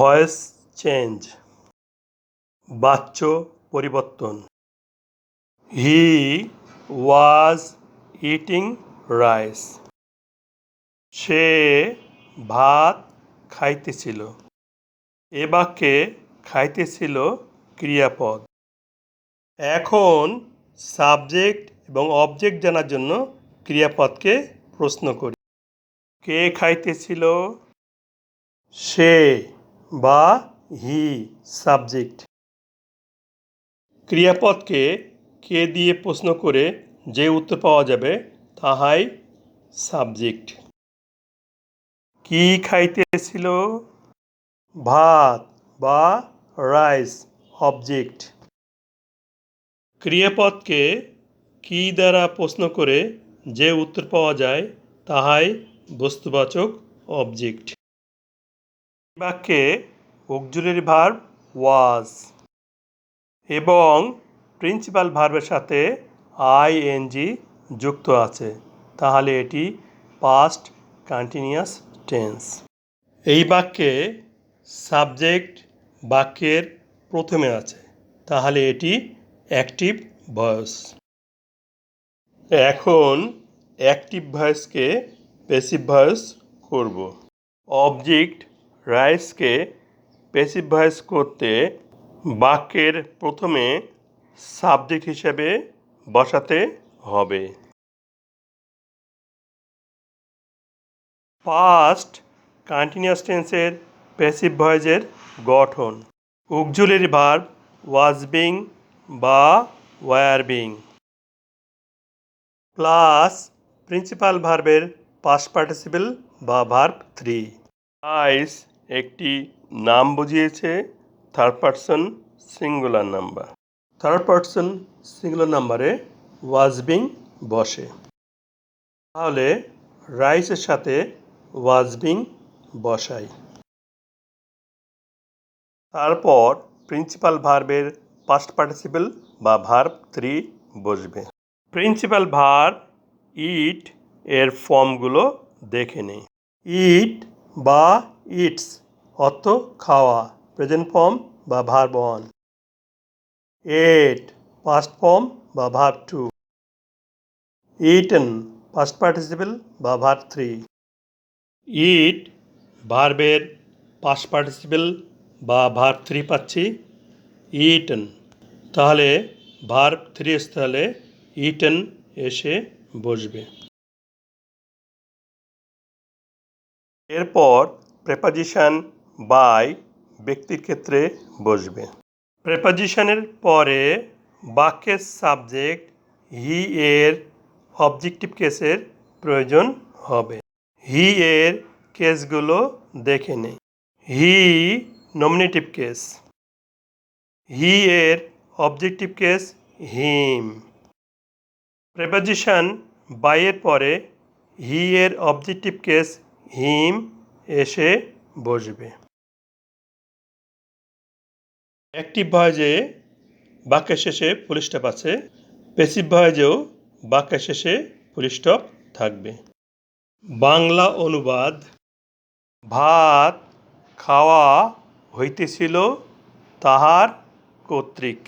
Voice change, বাচ্য পরিবর্তন। হি was eating rice. সে ভাত খাইতেছিল। এ বাক্যে খাইতেছিল ক্রিয়াপদ। এখন সাবজেক্ট এবং অবজেক্ট জানার জন্য ক্রিয়াপদকে প্রশ্ন করি। কে খাইতেছিল? সে বা হি সাবজেক্ট। ক্রিয়াপদকে কে দিয়ে প্রশ্ন করে যে উত্তর পাওয়া যাবে তাহাই সাবজেক্ট। কি খাইতেছিল? ভাত বা রাইস অবজেক্ট। ক্রিয়াপদকে কি দ্বারা প্রশ্ন করে যে উত্তর পাওয়া যায় তাহাই বস্তুবাচক অবজেক্ট। বাক্যে অক্সিলারি ভার্ব ওয়াজ এবং প্রিন্সিপাল ভার্বের সাথে আইএনজি যুক্ত আছে, তাহলে এটি পাস্ট কন্টিনিউয়াস টেন্স। এই বাক্যে সাবজেক্ট বাক্যের প্রথমে আছে, তাহলে এটি অ্যাক্টিভ ভয়েস। এখন অ্যাক্টিভ ভয়েসকে প্যাসিভ ভয়েস করব। অবজেক্ট রাইসকে প্যাসিভ ভয়েস করতে বাক্যের প্রথমে সাবজেক্ট হিসেবে বসাতে হবে। পাস্ট কন্টিনিউয়াস টেন্সের প্যাসিভ ভয়েসের গঠন অক্সিলারি ভার্ব ওয়াজ বিং বা ওয়্যার বিং প্লাস প্রিন্সিপাল ভার্বের পাস্ট পার্টিসিপল বা ভার্ব 3। রাইস একটি নাম বুঝিয়েছে third person singular number. Third person singular নাম্বারে ওয়াজ বিং বসে, তাহলে রাইসের সাথে ওয়াজ বিং বসাই। তারপর প্রিন্সিপাল ভার্বের পাস্ট পার্টিসিপল বা ভার্ব 3 বসবে। প্রিন্সিপাল ভার্ব ইট এর ফর্মগুলো দেখে নেই। ইট বা ইটস অর্থ খাওয়া, প্রেজেন্ট ফর্ম বা ভার্ব 1। এট পাস্ট ফর্ম বা ভার্ব 2। ইটেন পাস্ট পার্টিসিপল বা ভার্ব 3। ইট ভার্বের পাস্ট পার্টিসিপল বা ভার্ব 3 পাচ্ছি, ইটেন, তাহলে ভার্ব 3 স্থলে ইটেন এসে বসবে। এরপর প্রেপোজিশন বাই ব্যক্তির ক্ষেত্রে বসবে। প্রেপোজিশনের পরে বাক্যের সাবজেক্ট হি এর অবজেক্টিভ কেসের প্রয়োজন হবে। হি এর কেসগুলো দেখে নেই। হি নমিনেটিভ কেস। হি এর objective case him. Preposition by এর পরে হি এর অবজেক্টিভ কেস হিম এসে বসবে। অ্যাক্টিভ ভয়েসে বাক্যের শেষে ফুল স্টপ আছে, প্যাসিভ ভয়েসেও বাক্যের শেষে ফুল স্টপ থাকবে। বাংলা অনুবাদ: ভাত খাওয়া হইতেছিল তাহার কর্তৃক।